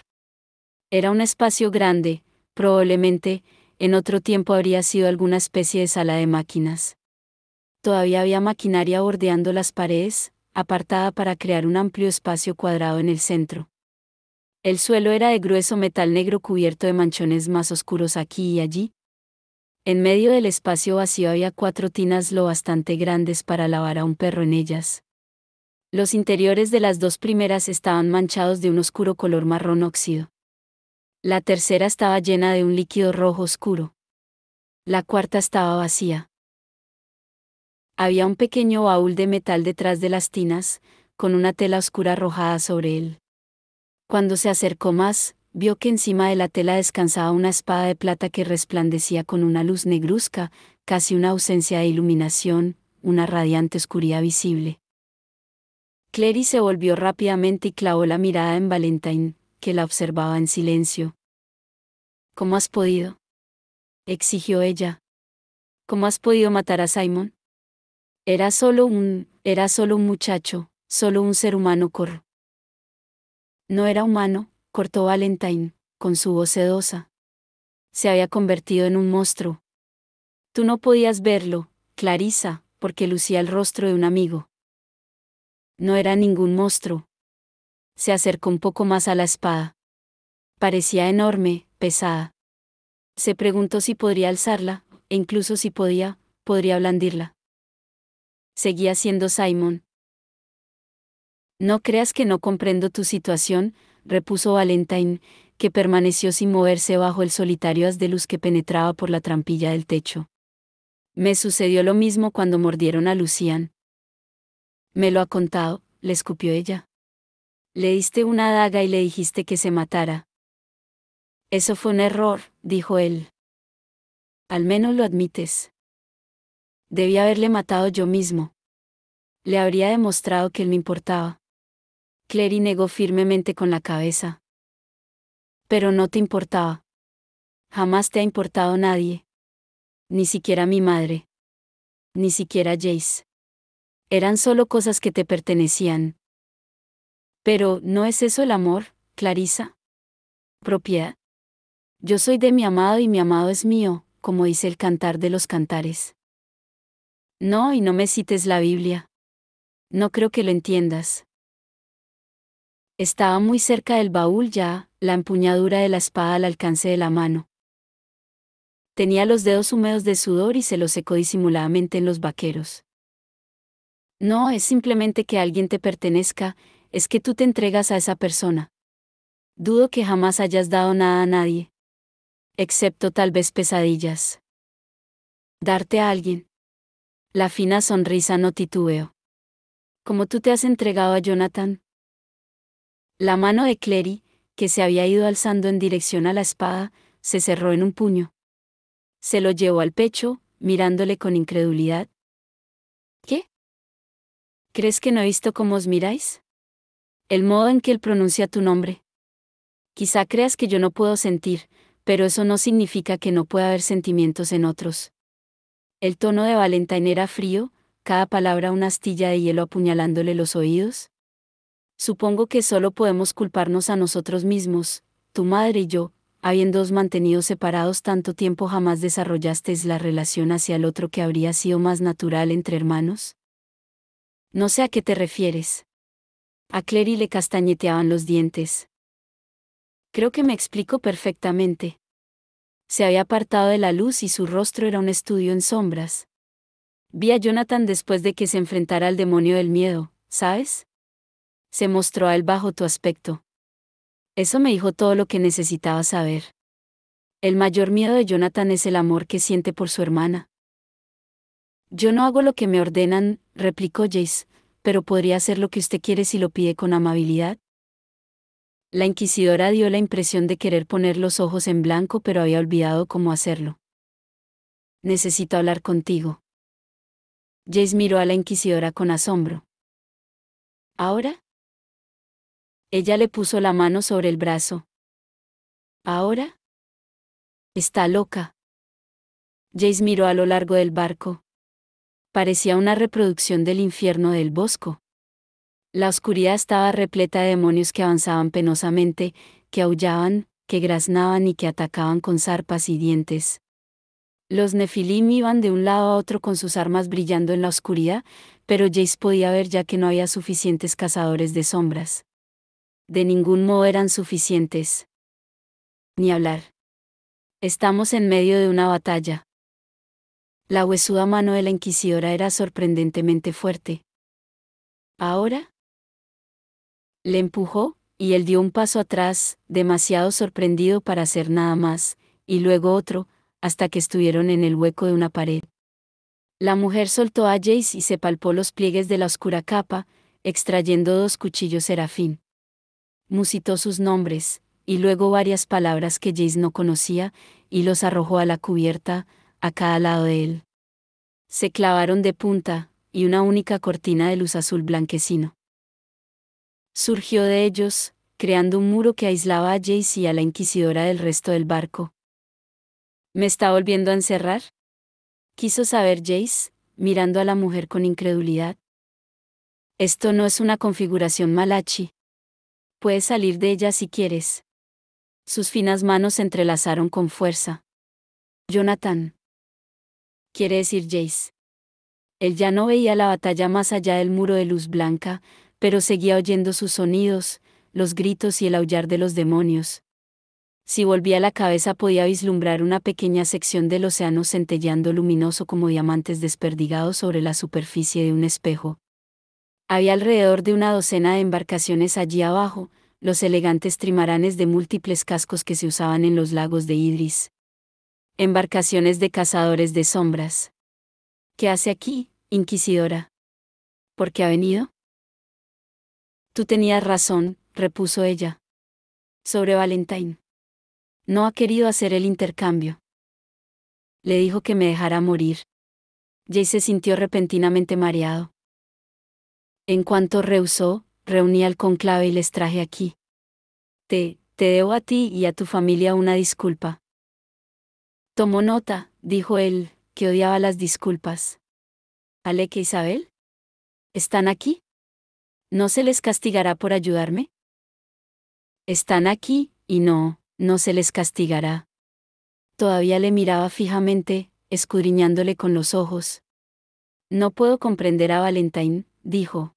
A: Era un espacio grande, probablemente, en otro tiempo habría sido alguna especie de sala de máquinas. Todavía había maquinaria bordeando las paredes, apartada para crear un amplio espacio cuadrado en el centro. El suelo era de grueso metal negro cubierto de manchones más oscuros aquí y allí. En medio del espacio vacío había 4 tinas lo bastante grandes para lavar a un perro en ellas. Los interiores de las 2 primeras estaban manchados de un oscuro color marrón óxido. La tercera estaba llena de un líquido rojo oscuro. La cuarta estaba vacía. Había un pequeño baúl de metal detrás de las tinas, con una tela oscura arrojada sobre él. Cuando se acercó más, vio que encima de la tela descansaba una espada de plata que resplandecía con una luz negruzca, casi una ausencia de iluminación, una radiante oscuridad visible. Clary se volvió rápidamente y clavó la mirada en Valentine, que la observaba en silencio. ¿Cómo has podido? Exigió ella. ¿Cómo has podido matar a Simon? Era solo un muchacho, solo un ser humano No era humano, cortó Valentine, con su voz sedosa. Se había convertido en un monstruo. Tú no podías verlo, Clarissa, porque lucía el rostro de un amigo. No era ningún monstruo. Se acercó un poco más a la espada. Parecía enorme, pesada. Se preguntó si podría alzarla, e incluso si podría blandirla. Seguía siendo Simon. No creas que no comprendo tu situación, repuso Valentine, que permaneció sin moverse bajo el solitario haz de luz que penetraba por la trampilla del techo. Me sucedió lo mismo cuando mordieron a Lucian. Me lo ha contado, le escupió ella. Le diste una daga y le dijiste que se matara. Eso fue un error, dijo él. Al menos lo admites. Debí haberle matado yo mismo. Le habría demostrado que él me importaba. Clary negó firmemente con la cabeza. Pero no te importaba. Jamás te ha importado nadie. Ni siquiera mi madre. Ni siquiera Jace. Eran solo cosas que te pertenecían. Pero, ¿no es eso el amor, Clarissa? Propiedad. Yo soy de mi amado y mi amado es mío, como dice el Cantar de los Cantares. No, y no me cites la Biblia. No creo que lo entiendas. Estaba muy cerca del baúl ya, la empuñadura de la espada al alcance de la mano. Tenía los dedos húmedos de sudor y se los secó disimuladamente en los vaqueros. No es simplemente que alguien te pertenezca, es que tú te entregas a esa persona. Dudo que jamás hayas dado nada a nadie. Excepto tal vez pesadillas. Darte a alguien. La fina sonrisa no titubeó. ¿Cómo tú te has entregado a Jonathan? La mano de Clary, que se había ido alzando en dirección a la espada, se cerró en un puño. Se lo llevó al pecho, mirándole con incredulidad. ¿Qué? ¿Crees que no he visto cómo os miráis? El modo en que él pronuncia tu nombre. Quizá creas que yo no puedo sentir, pero eso no significa que no pueda haber sentimientos en otros. El tono de Valentine era frío, cada palabra una astilla de hielo apuñalándole los oídos. Supongo que solo podemos culparnos a nosotros mismos, tu madre y yo, habiéndoos mantenido separados tanto tiempo jamás desarrollasteis la relación hacia el otro que habría sido más natural entre hermanos. No sé a qué te refieres. A Clary le castañeteaban los dientes. Creo que me explico perfectamente. Se había apartado de la luz y su rostro era un estudio en sombras. Vi a Jonathan después de que se enfrentara al demonio del miedo, ¿sabes? Se mostró a él bajo tu aspecto. Eso me dijo todo lo que necesitaba saber. El mayor miedo de Jonathan es el amor que siente por su hermana. Yo no hago lo que me ordenan, replicó Jace, pero podría hacer lo que usted quiere si lo pide con amabilidad. La inquisidora dio la impresión de querer poner los ojos en blanco, pero había olvidado cómo hacerlo. Necesito hablar contigo. Jace miró a la inquisidora con asombro. ¿Ahora? Ella le puso la mano sobre el brazo. ¿Ahora? Está loca. Jace miró a lo largo del barco. Parecía una reproducción del infierno del Bosco. La oscuridad estaba repleta de demonios que avanzaban penosamente, que aullaban, que graznaban y que atacaban con zarpas y dientes. Los Nefilim iban de un lado a otro con sus armas brillando en la oscuridad, pero Jace podía ver ya que no había suficientes cazadores de sombras. De ningún modo eran suficientes. Ni hablar. Estamos en medio de una batalla. La huesuda mano de la inquisidora era sorprendentemente fuerte. ¿Ahora? Le empujó, y él dio un paso atrás, demasiado sorprendido para hacer nada más, y luego otro, hasta que estuvieron en el hueco de una pared. La mujer soltó a Jace y se palpó los pliegues de la oscura capa, extrayendo 2 cuchillos serafín. Musitó sus nombres, y luego varias palabras que Jace no conocía, y los arrojó a la cubierta, a cada lado de él. Se clavaron de punta, y una única cortina de luz azul blanquecino surgió de ellos, creando un muro que aislaba a Jace y a la inquisidora del resto del barco. ¿Me está volviendo a encerrar? Quiso saber Jace, mirando a la mujer con incredulidad. Esto no es una configuración malachi. Puedes salir de ella si quieres. Sus finas manos se entrelazaron con fuerza. Jonathan. Quiere decir Jace. Él ya no veía la batalla más allá del muro de luz blanca, pero seguía oyendo sus sonidos, los gritos y el aullar de los demonios. Si volvía la cabeza podía vislumbrar una pequeña sección del océano centelleando luminoso como diamantes desperdigados sobre la superficie de un espejo. Había alrededor de una docena de embarcaciones allí abajo, los elegantes trimaranes de múltiples cascos que se usaban en los lagos de Idris. Embarcaciones de cazadores de sombras. ¿Qué hace aquí, inquisidora? ¿Por qué ha venido? Tú tenías razón, repuso ella. Sobre Valentine. No ha querido hacer el intercambio. Le dijo que me dejara morir. Jace se sintió repentinamente mareado. En cuanto rehusó, reuní al conclave y les traje aquí. Te debo a ti y a tu familia una disculpa. Tomó nota, dijo él, que odiaba las disculpas. ¿Alec e Isabel? ¿Están aquí? ¿No se les castigará por ayudarme? Están aquí, y no se les castigará. Todavía le miraba fijamente, escudriñándole con los ojos. No puedo comprender a Valentine, dijo.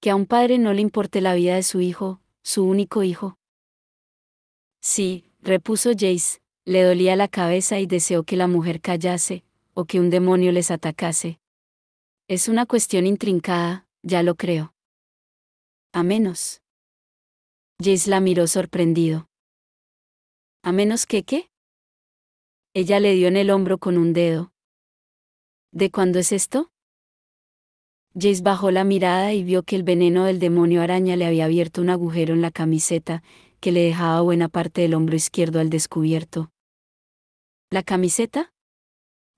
A: Que a un padre no le importe la vida de su hijo, su único hijo. Sí, repuso Jace, le dolía la cabeza y deseó que la mujer callase, o que un demonio les atacase. Es una cuestión intrincada, ya lo creo. A menos. Jace la miró sorprendido. ¿A menos que qué? Ella le dio en el hombro con un dedo. ¿De cuándo es esto? Jace bajó la mirada y vio que el veneno del demonio araña le había abierto un agujero en la camiseta, que le dejaba buena parte del hombro izquierdo al descubierto. ¿La camiseta?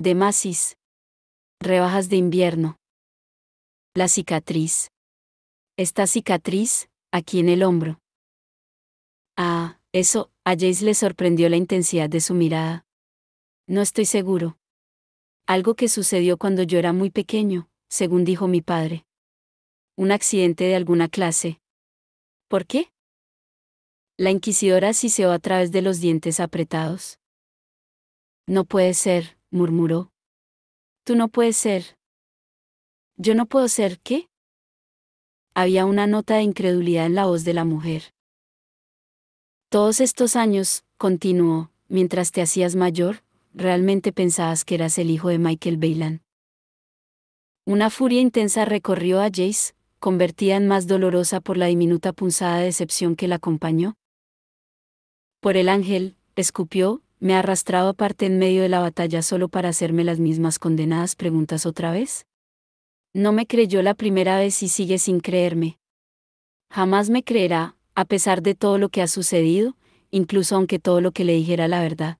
A: De Macy's. Rebajas de invierno. La cicatriz. Esta cicatriz, aquí en el hombro. Ah, eso, a Jace le sorprendió la intensidad de su mirada. No estoy seguro. Algo que sucedió cuando yo era muy pequeño, según dijo mi padre. Un accidente de alguna clase. ¿Por qué? La inquisidora siseó a través de los dientes apretados. No puede ser, murmuró. Tú no puedes ser. ¿Yo no puedo ser qué? Había una nota de incredulidad en la voz de la mujer. Todos estos años, continuó, mientras te hacías mayor, realmente pensabas que eras el hijo de Michael Baylan. Una furia intensa recorrió a Jace, convertida en más dolorosa por la diminuta punzada de decepción que la acompañó. Por el ángel, escupió, me ha arrastrado aparte en medio de la batalla solo para hacerme las mismas condenadas preguntas otra vez. No me creyó la primera vez y sigue sin creerme. Jamás me creerá, a pesar de todo lo que ha sucedido, incluso aunque todo lo que le dijera la verdad.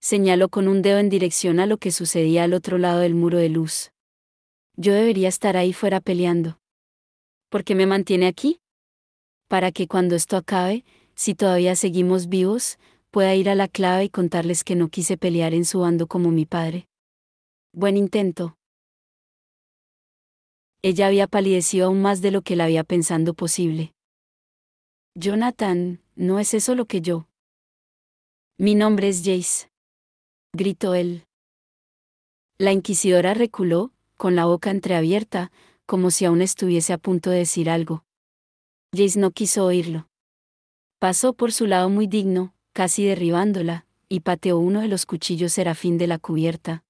A: Señaló con un dedo en dirección a lo que sucedía al otro lado del muro de luz. Yo debería estar ahí fuera peleando. ¿Por qué me mantiene aquí? Para que cuando esto acabe, si todavía seguimos vivos, pueda ir a la clave y contarles que no quise pelear en su bando como mi padre. Buen intento. Ella había palidecido aún más de lo que la había pensando posible. Jonathan, no es eso lo que yo. Mi nombre es Jace. Gritó él. La inquisidora reculó, con la boca entreabierta, como si aún estuviese a punto de decir algo. Jace no quiso oírlo. Pasó por su lado muy digno, casi derribándola, y pateó uno de los cuchillos serafín de la cubierta.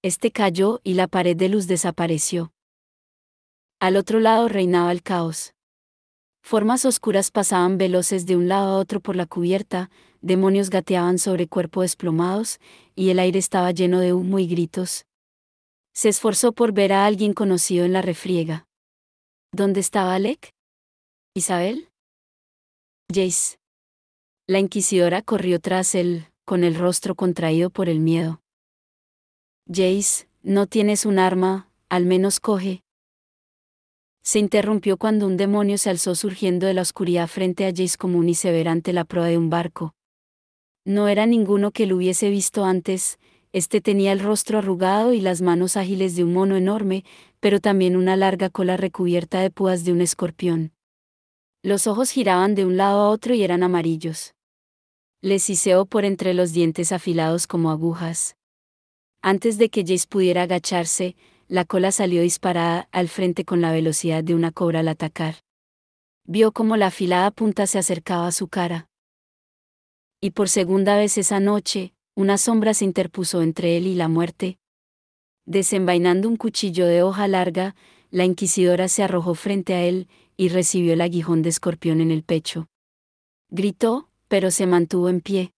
A: Este cayó y la pared de luz desapareció. Al otro lado reinaba el caos. Formas oscuras pasaban veloces de un lado a otro por la cubierta, demonios gateaban sobre cuerpos desplomados, y el aire estaba lleno de humo y gritos. Se esforzó por ver a alguien conocido en la refriega. ¿Dónde estaba Alec? ¿Isabel? Jace. La inquisidora corrió tras él, con el rostro contraído por el miedo. Jace, no tienes un arma, al menos coge. Se interrumpió cuando un demonio se alzó surgiendo de la oscuridad frente a Jace como un iceberg ante la proa de un barco. No era ninguno que lo hubiese visto antes, este tenía el rostro arrugado y las manos ágiles de un mono enorme, pero también una larga cola recubierta de púas de un escorpión. Los ojos giraban de un lado a otro y eran amarillos. Le siseó por entre los dientes afilados como agujas. Antes de que Jace pudiera agacharse, la cola salió disparada al frente con la velocidad de una cobra al atacar. Vio cómo la afilada punta se acercaba a su cara. Y por segunda vez esa noche, una sombra se interpuso entre él y la muerte. Desenvainando un cuchillo de hoja larga, la inquisidora se arrojó frente a él, y recibió el aguijón de escorpión en el pecho. Gritó, pero se mantuvo en pie.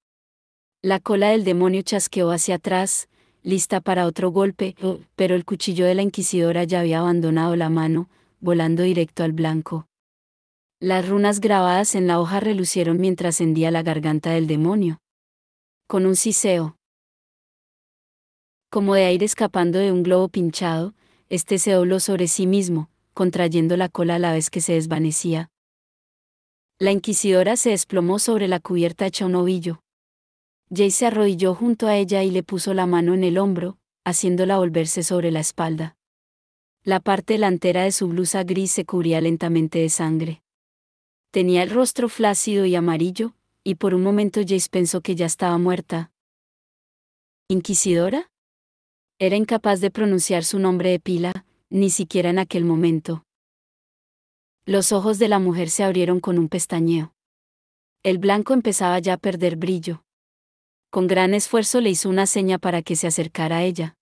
A: La cola del demonio chasqueó hacia atrás, lista para otro golpe, pero el cuchillo de la inquisidora ya había abandonado la mano, volando directo al blanco. Las runas grabadas en la hoja relucieron mientras hendía la garganta del demonio. Con un siseo, como de aire escapando de un globo pinchado, este se dobló sobre sí mismo, contrayendo la cola a la vez que se desvanecía. La inquisidora se desplomó sobre la cubierta hecha un ovillo. Jace se arrodilló junto a ella y le puso la mano en el hombro, haciéndola volverse sobre la espalda. La parte delantera de su blusa gris se cubría lentamente de sangre. Tenía el rostro flácido y amarillo, y por un momento Jace pensó que ya estaba muerta. ¿Inquisidora? Era incapaz de pronunciar su nombre de pila, ni siquiera en aquel momento. Los ojos de la mujer se abrieron con un pestañeo. El blanco empezaba ya a perder brillo. Con gran esfuerzo le hizo una seña para que se acercara a ella.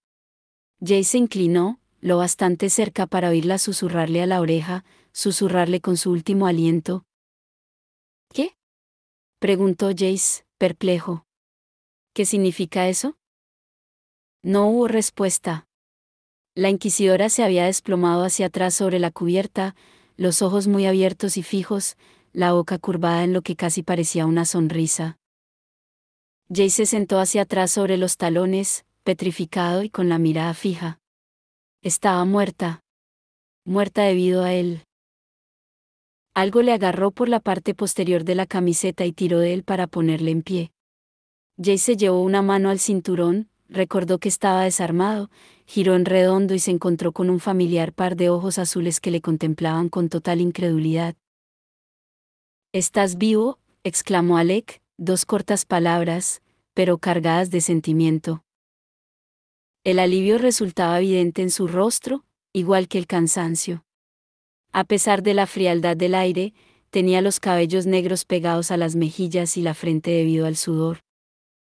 A: Jace se inclinó, lo bastante cerca para oírla susurrarle a la oreja, susurrarle con su último aliento. ¿Qué? Preguntó Jace, perplejo. ¿Qué significa eso? No hubo respuesta. La inquisidora se había desplomado hacia atrás sobre la cubierta, los ojos muy abiertos y fijos, la boca curvada en lo que casi parecía una sonrisa. Jace se sentó hacia atrás sobre los talones, petrificado y con la mirada fija. Estaba muerta. Muerta debido a él. Algo le agarró por la parte posterior de la camiseta y tiró de él para ponerle en pie. Jace se llevó una mano al cinturón, recordó que estaba desarmado, giró en redondo y se encontró con un familiar par de ojos azules que le contemplaban con total incredulidad. «¿Estás vivo?», exclamó Alec, dos cortas palabras, pero cargadas de sentimiento. El alivio resultaba evidente en su rostro, igual que el cansancio. A pesar de la frialdad del aire, tenía los cabellos negros pegados a las mejillas y la frente debido al sudor.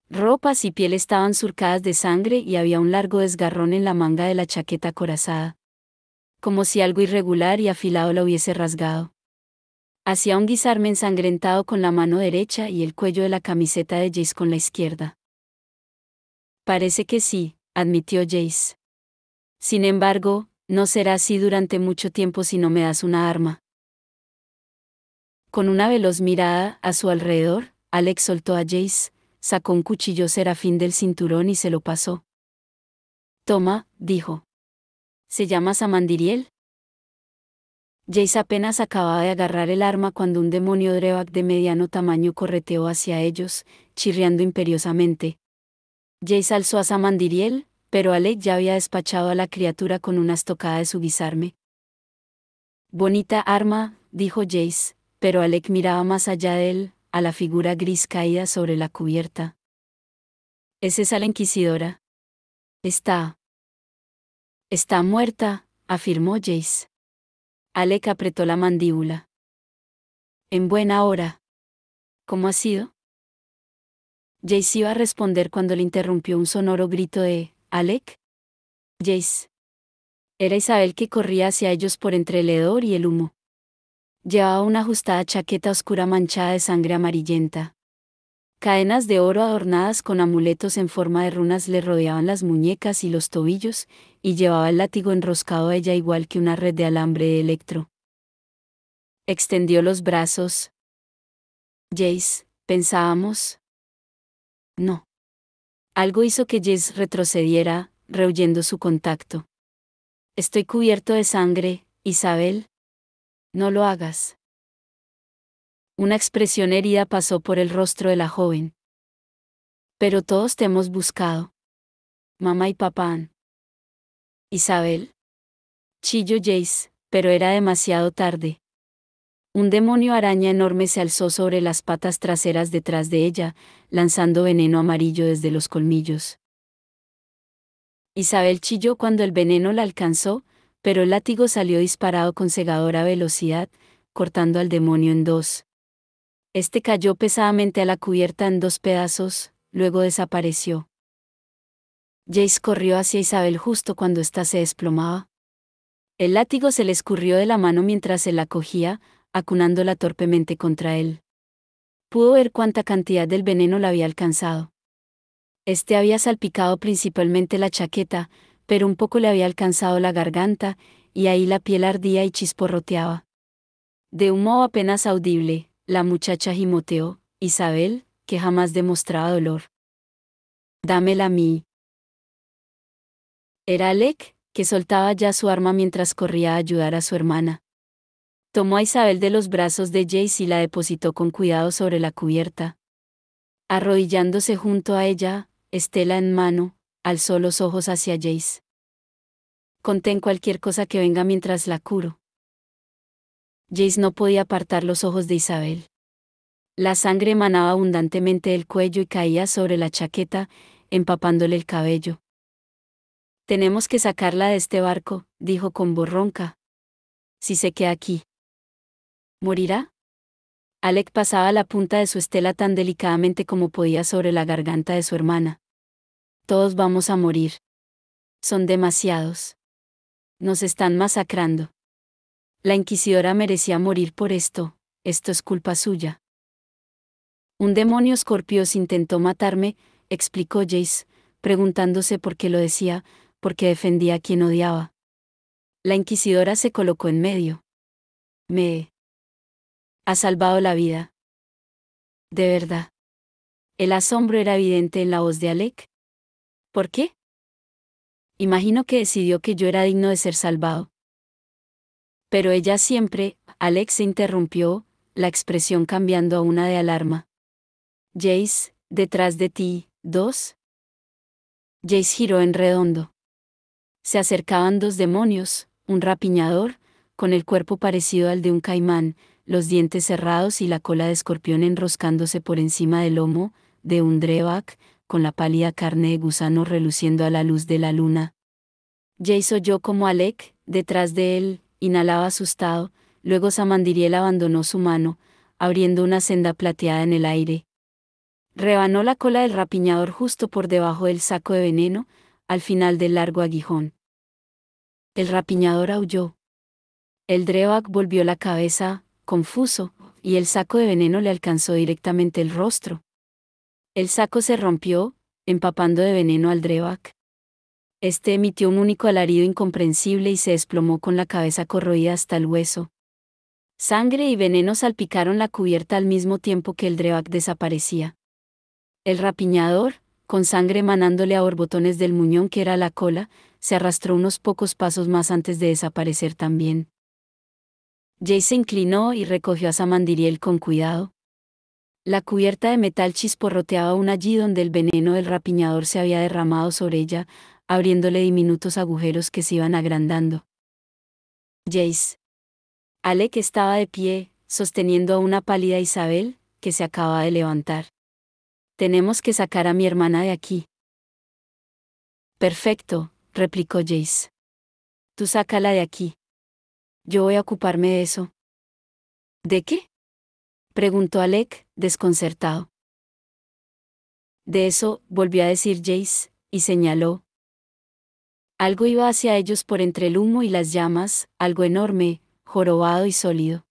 A: Ropas y piel estaban surcadas de sangre y había un largo desgarrón en la manga de la chaqueta acorazada. Como si algo irregular y afilado la hubiese rasgado. Hacía un guisarme ensangrentado con la mano derecha y el cuello de la camiseta de Jace con la izquierda. Parece que sí, admitió Jace. Sin embargo, no será así durante mucho tiempo si no me das una arma. Con una veloz mirada a su alrededor, Alex soltó a Jace, sacó un cuchillo serafín del cinturón y se lo pasó. Toma, dijo. ¿Se llama Samandiriel? Jace apenas acababa de agarrar el arma cuando un demonio Drebak de mediano tamaño correteó hacia ellos, chirriando imperiosamente. Jace alzó a Samandiriel, pero Alec ya había despachado a la criatura con una estocada de su guisarme. Bonita arma, dijo Jace, pero Alec miraba más allá de él, a la figura gris caída sobre la cubierta. ¿Es esa la inquisidora? Está muerta, afirmó Jace. Alec apretó la mandíbula. En buena hora. ¿Cómo ha sido? Jace iba a responder cuando le interrumpió un sonoro grito de «¿Alec?» Jace. Era Isabel que corría hacia ellos por entre el hedor y el humo. Llevaba una ajustada chaqueta oscura manchada de sangre amarillenta. Cadenas de oro adornadas con amuletos en forma de runas le rodeaban las muñecas y los tobillos, y llevaba el látigo enroscado a ella igual que una red de alambre de electro. Extendió los brazos. Jace, pensábamos. No. Algo hizo que Jace retrocediera, rehuyendo su contacto. Estoy cubierto de sangre, Isabel. No lo hagas. Una expresión herida pasó por el rostro de la joven. Pero todos te hemos buscado. Mamá y papá. Isabel. Chilló Jace, pero era demasiado tarde. Un demonio araña enorme se alzó sobre las patas traseras detrás de ella, lanzando veneno amarillo desde los colmillos. Isabel chilló cuando el veneno la alcanzó, pero el látigo salió disparado con cegadora velocidad, cortando al demonio en dos. Este cayó pesadamente a la cubierta en dos pedazos, luego desapareció. Jace corrió hacia Isabel justo cuando ésta se desplomaba. El látigo se le escurrió de la mano mientras se la cogía, acunándola torpemente contra él. Pudo ver cuánta cantidad del veneno la había alcanzado. Este había salpicado principalmente la chaqueta, pero un poco le había alcanzado la garganta, y ahí la piel ardía y chisporroteaba. De un modo apenas audible, la muchacha gimoteó, Isabel, que jamás demostraba dolor. Dámela a mí. Era Alec, que soltaba ya su arma mientras corría a ayudar a su hermana. Tomó a Isabel de los brazos de Jace y la depositó con cuidado sobre la cubierta. Arrodillándose junto a ella, estela en mano, alzó los ojos hacia Jace. Contén cualquier cosa que venga mientras la curo. Jace no podía apartar los ojos de Isabel. La sangre emanaba abundantemente del cuello y caía sobre la chaqueta, empapándole el cabello. Tenemos que sacarla de este barco, dijo con voz ronca. Si se queda aquí, ¿morirá? Alec pasaba la punta de su estela tan delicadamente como podía sobre la garganta de su hermana. Todos vamos a morir. Son demasiados. Nos están masacrando. La inquisidora merecía morir por esto es culpa suya. Un demonio escorpios intentó matarme, explicó Jace, preguntándose por qué lo decía, porque defendía a quien odiaba. La inquisidora se colocó en medio. Me ha salvado la vida. De verdad. El asombro era evidente en la voz de Alec. ¿Por qué? Imagino que decidió que yo era digno de ser salvado. Pero ella siempre, Alec se interrumpió, la expresión cambiando a una de alarma. Jace, detrás de ti, dos. Jace giró en redondo. Se acercaban dos demonios, un rapiñador, con el cuerpo parecido al de un caimán, los dientes cerrados y la cola de escorpión enroscándose por encima del lomo, de un Drevak, con la pálida carne de gusano reluciendo a la luz de la luna. Jace oyó como Alec, detrás de él, inhalaba asustado, luego Samandiriel abandonó su mano, abriendo una senda plateada en el aire. Rebanó la cola del rapiñador justo por debajo del saco de veneno, al final del largo aguijón. El rapiñador aulló. El Drevak volvió la cabeza, confuso, y el saco de veneno le alcanzó directamente el rostro. El saco se rompió, empapando de veneno al Drevak. Este emitió un único alarido incomprensible y se desplomó con la cabeza corroída hasta el hueso. Sangre y veneno salpicaron la cubierta al mismo tiempo que el Drevak desaparecía. El rapiñador, con sangre emanándole a borbotones del muñón que era la cola, se arrastró unos pocos pasos más antes de desaparecer también. Jace se inclinó y recogió a Samandiriel con cuidado. La cubierta de metal chisporroteaba aún allí donde el veneno del rapiñador se había derramado sobre ella, abriéndole diminutos agujeros que se iban agrandando. Jace. Alec estaba de pie, sosteniendo a una pálida Isabel, que se acababa de levantar. Tenemos que sacar a mi hermana de aquí. Perfecto, replicó Jace. Tú sácala de aquí. Yo voy a ocuparme de eso. ¿De qué? Preguntó Alec, desconcertado. De eso, volvió a decir Jace, y señaló. Algo iba hacia ellos por entre el humo y las llamas, algo enorme, jorobado y sólido.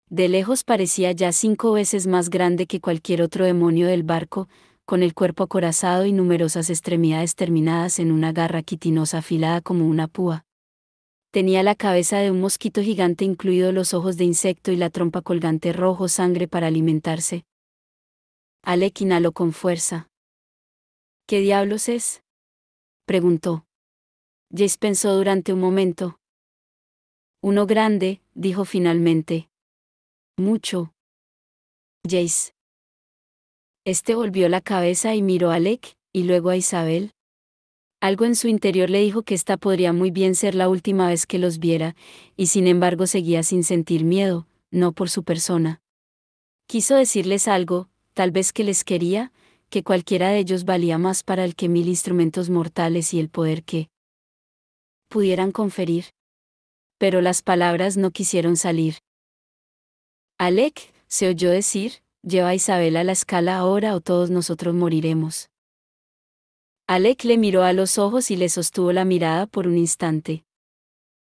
A: De lejos parecía ya 5 veces más grande que cualquier otro demonio del barco, con el cuerpo acorazado y numerosas extremidades terminadas en una garra quitinosa afilada como una púa. Tenía la cabeza de un mosquito gigante incluidos los ojos de insecto y la trompa colgante rojo sangre para alimentarse. Alec inhaló con fuerza. ¿Qué diablos es? Preguntó. Jace pensó durante un momento. Uno grande, dijo finalmente. Mucho. Jace. Este volvió la cabeza y miró a Alec, y luego a Isabel. Algo en su interior le dijo que esta podría muy bien ser la última vez que los viera, y sin embargo seguía sin sentir miedo, no por su persona. Quiso decirles algo, tal vez que les quería, que cualquiera de ellos valía más para él que 1000 instrumentos mortales y el poder que pudieran conferir. Pero las palabras no quisieron salir. Alec, se oyó decir, lleva a Isabel a la escala ahora o todos nosotros moriremos. Alec le miró a los ojos y le sostuvo la mirada por un instante.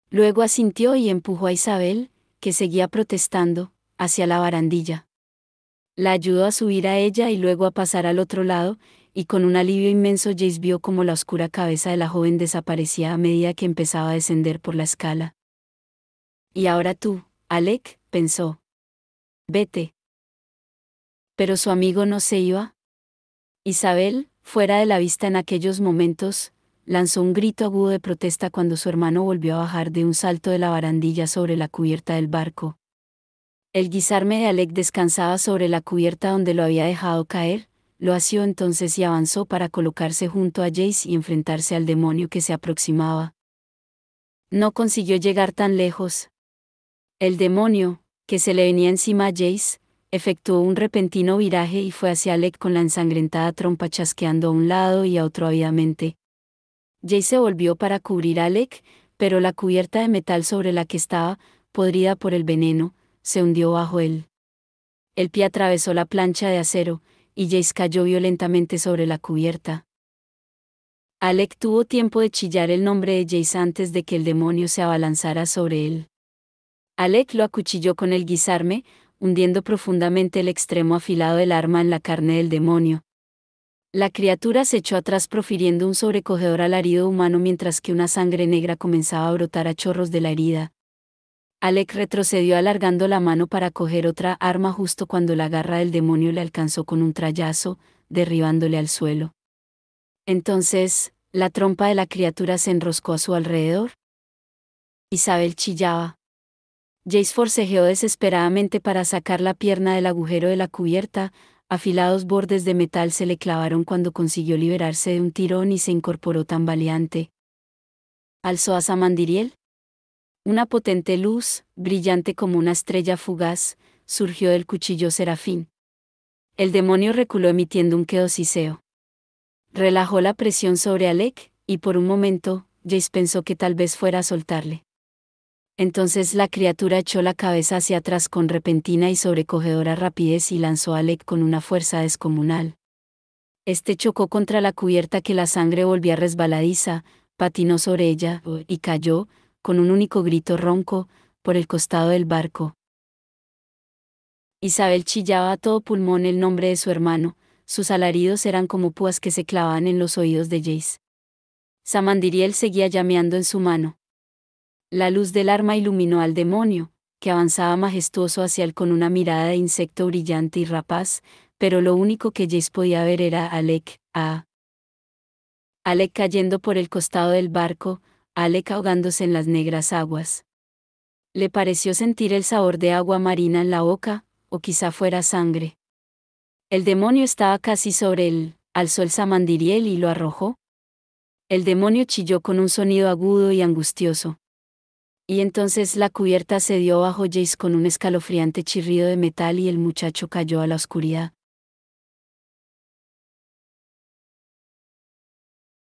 A: Luego asintió y empujó a Isabel, que seguía protestando, hacia la barandilla. La ayudó a subir a ella y luego a pasar al otro lado, y con un alivio inmenso Jace vio como la oscura cabeza de la joven desaparecía a medida que empezaba a descender por la escala. Y ahora tú, Alec, pensó. Vete. Pero su amigo no se iba. Isabel, fuera de la vista en aquellos momentos, lanzó un grito agudo de protesta cuando su hermano volvió a bajar de un salto de la barandilla sobre la cubierta del barco. El guisarme de Alec descansaba sobre la cubierta donde lo había dejado caer, lo asió entonces y avanzó para colocarse junto a Jace y enfrentarse al demonio que se aproximaba. No consiguió llegar tan lejos. El demonio, que se le venía encima a Jace, efectuó un repentino viraje y fue hacia Alec con la ensangrentada trompa chasqueando a un lado y a otro ávidamente. Jace se volvió para cubrir a Alec, pero la cubierta de metal sobre la que estaba, podrida por el veneno, se hundió bajo él. El pie atravesó la plancha de acero, y Jace cayó violentamente sobre la cubierta. Alec tuvo tiempo de chillar el nombre de Jace antes de que el demonio se abalanzara sobre él. Alec lo acuchilló con el guisarme, hundiendo profundamente el extremo afilado del arma en la carne del demonio. La criatura se echó atrás profiriendo un sobrecogedor alarido humano mientras que una sangre negra comenzaba a brotar a chorros de la herida. Alec retrocedió alargando la mano para coger otra arma justo cuando la garra del demonio le alcanzó con un trayazo, derribándole al suelo. Entonces, la trompa de la criatura se enroscó a su alrededor. Isabel chillaba. Jace forcejeó desesperadamente para sacar la pierna del agujero de la cubierta, Afilados bordes de metal se le clavaron cuando consiguió liberarse de un tirón y se incorporó tambaleante. Alzó a Samandiriel. Una potente luz, brillante como una estrella fugaz, surgió del cuchillo serafín. El demonio reculó emitiendo un queosiseo. Relajó la presión sobre Alec, y por un momento, Jace pensó que tal vez fuera a soltarle. Entonces la criatura echó la cabeza hacia atrás con repentina y sobrecogedora rapidez y lanzó a Alec con una fuerza descomunal. Este chocó contra la cubierta que la sangre volvía resbaladiza, patinó sobre ella, y cayó, con un único grito ronco, por el costado del barco. Isabel chillaba a todo pulmón el nombre de su hermano, sus alaridos eran como púas que se clavaban en los oídos de Jace. Samandiriel seguía llameando en su mano. La luz del arma iluminó al demonio, que avanzaba majestuoso hacia él con una mirada de insecto brillante y rapaz, pero lo único que Jace podía ver era a Alec cayendo por el costado del barco, Alec ahogándose en las negras aguas. Le pareció sentir el sabor de agua marina en la boca, o quizá fuera sangre. El demonio estaba casi sobre él, alzó el Samandiriel y lo arrojó. El demonio chilló con un sonido agudo y angustioso. Y entonces la cubierta se dio bajo Jace con un escalofriante chirrido de metal y el muchacho cayó a la oscuridad.